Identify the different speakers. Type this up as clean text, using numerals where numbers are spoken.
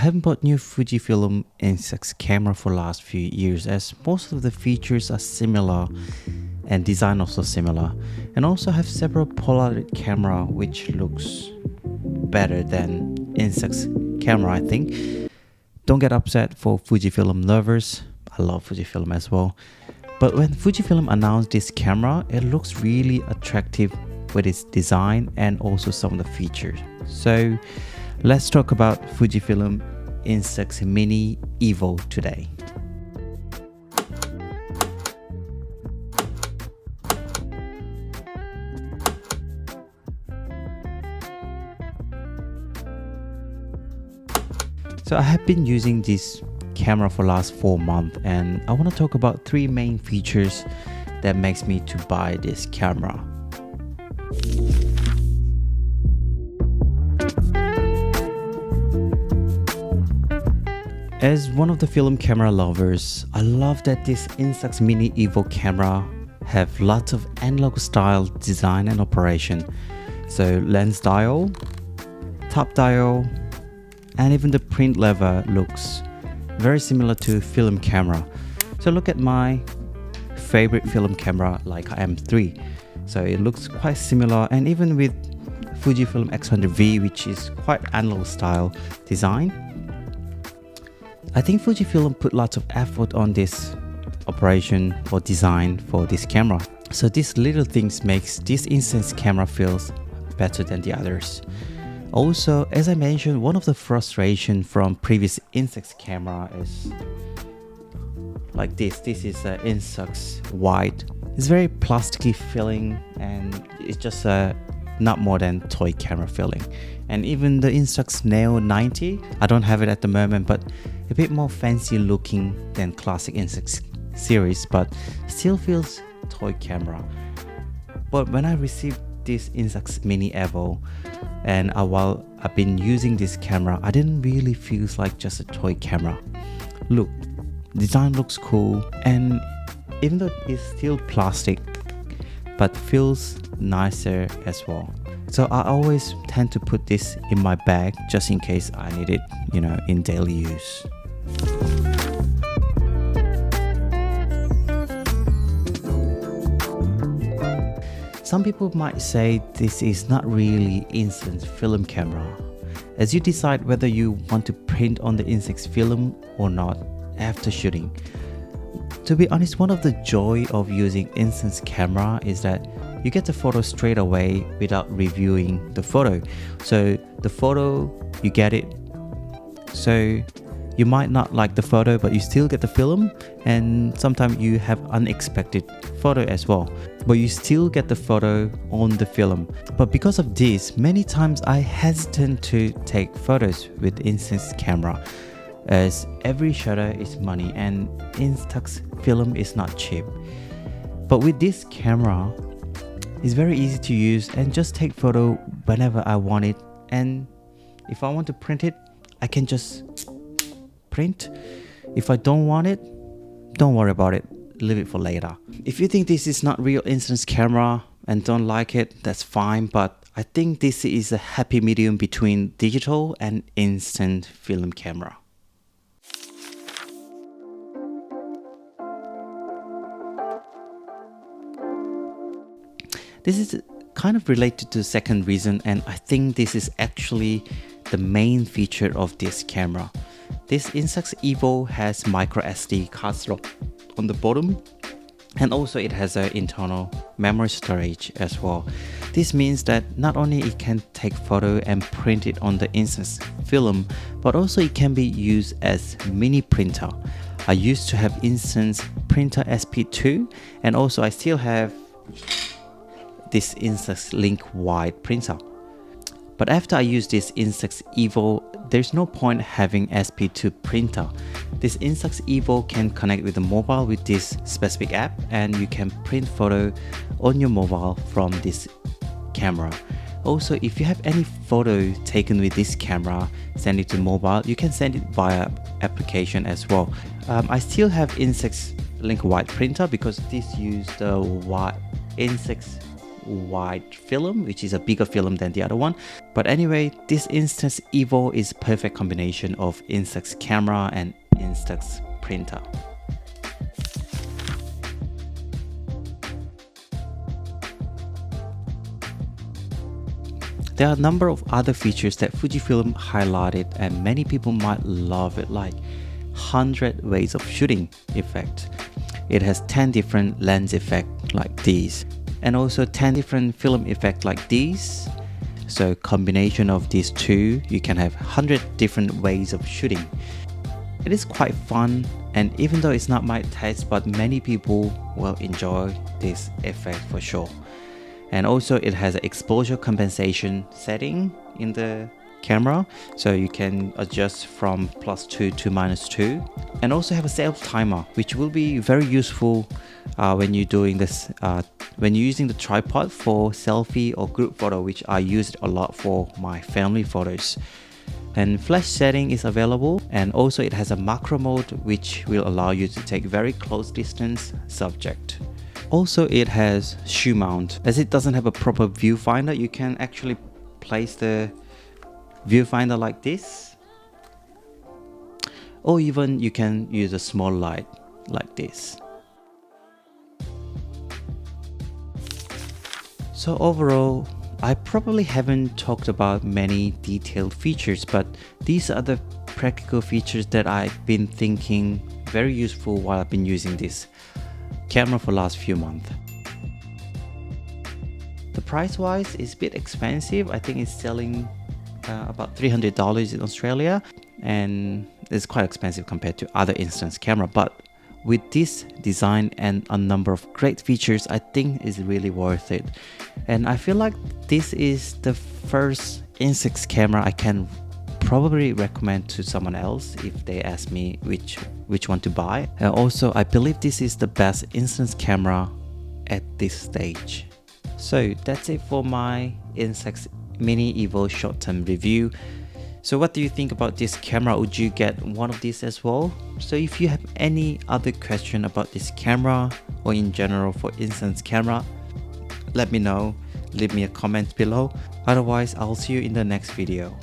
Speaker 1: haven't bought new Fujifilm Instax camera for last few years, as most of the features are similar and design also similar, and also have several Polaroid camera which looks better than Instax camera, I think. Don't get upset for Fujifilm lovers. I love Fujifilm as well. But when Fujifilm announced this camera, it looks really attractive with its design and also some of the features. So let's talk about Fujifilm Instax Mini Evo today. So I have been using this camera for last 4 months, and I want to talk about 3 main features that makes me to buy this camera. As one of the film camera lovers, I love that this Instax Mini Evo camera have lots of analog style design and operation. So lens dial, top dial, and even the print lever looks very similar to film camera. So look at my favorite film camera Leica M3. So it looks quite similar, and even with Fujifilm X100V, which is quite analog style design. I think Fujifilm put lots of effort on this operation or design for this camera. So these little things makes this Instax camera feels better than the others. Also, as I mentioned, one of the frustration from previous Instax camera is like this. This is an Instax white. It's very plasticky feeling, and it's just not more than toy camera feeling. And even the Instax Neo 90, I don't have it at the moment, but a bit more fancy looking than classic Instax series, but still feels toy camera. But when I received this Instax Mini Evo, and while I've been using this camera, I didn't really feel like just a toy camera. Look, design looks cool, and even though it's still plastic, but feels nicer as well. So I always tend to put this in my bag just in case I need it, in daily use. Some people might say this is not really instant film camera, as you decide whether you want to print on the Instax film or not after shooting. To be honest, one of the joy of using Instax camera is that you get the photo straight away without reviewing the photo. So the photo, you get it. So you might not like the photo, but you still get the film, and sometimes you have unexpected photo as well, but you still get the photo on the film. But because of this, many times I hesitant to take photos with Instax camera, as every shutter is money and Instax film is not cheap. But with this camera, it's very easy to use and just take photo whenever I want it, and if I want to print it, I can just print. If I don't want it, don't worry about it, leave it for later. If you think this is not real Instax camera and don't like it, that's fine, but I think this is a happy medium between digital and instant film camera. This is kind of related to the second reason, and I think this is actually the main feature of this camera. This Instax Evo has micro SD card slot on the bottom, and also it has an internal memory storage as well. This means that not only it can take photo and print it on the Instax film, but also it can be used as mini printer. I used to have Instax Printer SP2, and also I still have this Instax Link Wide printer. But after I use this Instax Evo, there's no point having SP2 printer. This Instax Evo can connect with the mobile with this specific app, and you can print photo on your mobile from this camera. Also, if you have any photo taken with this camera, send it to mobile, you can send it via application as well. I still have Instax Link Wide printer because this use the Instax wide film, which is a bigger film than the other one. But anyway, this Instax Evo is perfect combination of Instax camera and Instax printer. There are a number of other features that Fujifilm highlighted and many people might love it, like 100 ways of shooting effect. It has 10 different lens effects like these, and also 10 different film effects like these. So combination of these two, you can have 100 different ways of shooting. It is quite fun, and even though it's not my taste, but many people will enjoy this effect for sure. And also it has an exposure compensation setting in the camera, so you can adjust from +2 to -2, and also have a self timer, which will be very useful when you're doing this when you're using the tripod for selfie or group photo, which I used a lot for my family photos. And flash setting is available, and also it has a macro mode which will allow you to take very close distance subject. Also it has shoe mount. As it doesn't have a proper viewfinder, you can actually place the viewfinder like this, or even you can use a small light like this. So overall, I probably haven't talked about many detailed features, but these are the practical features that I've been thinking very useful while I've been using this camera for the last few months. The price wise is a bit expensive. I think it's selling about $300 in Australia, and it's quite expensive compared to other Instax camera, but with this design and a number of great features, I think it's really worth it. And I feel like this is the first Instax camera I can probably recommend to someone else if they ask me which one to buy. And also I believe this is the best Instax camera at this stage. So that's it for my Instax Mini Evo short-term review. So what do you think about this camera? Would you get one of these as well? So if you have any other question about this camera or in general for Instax camera, let me know. Leave me a comment below. Otherwise, I'll see you in the next video.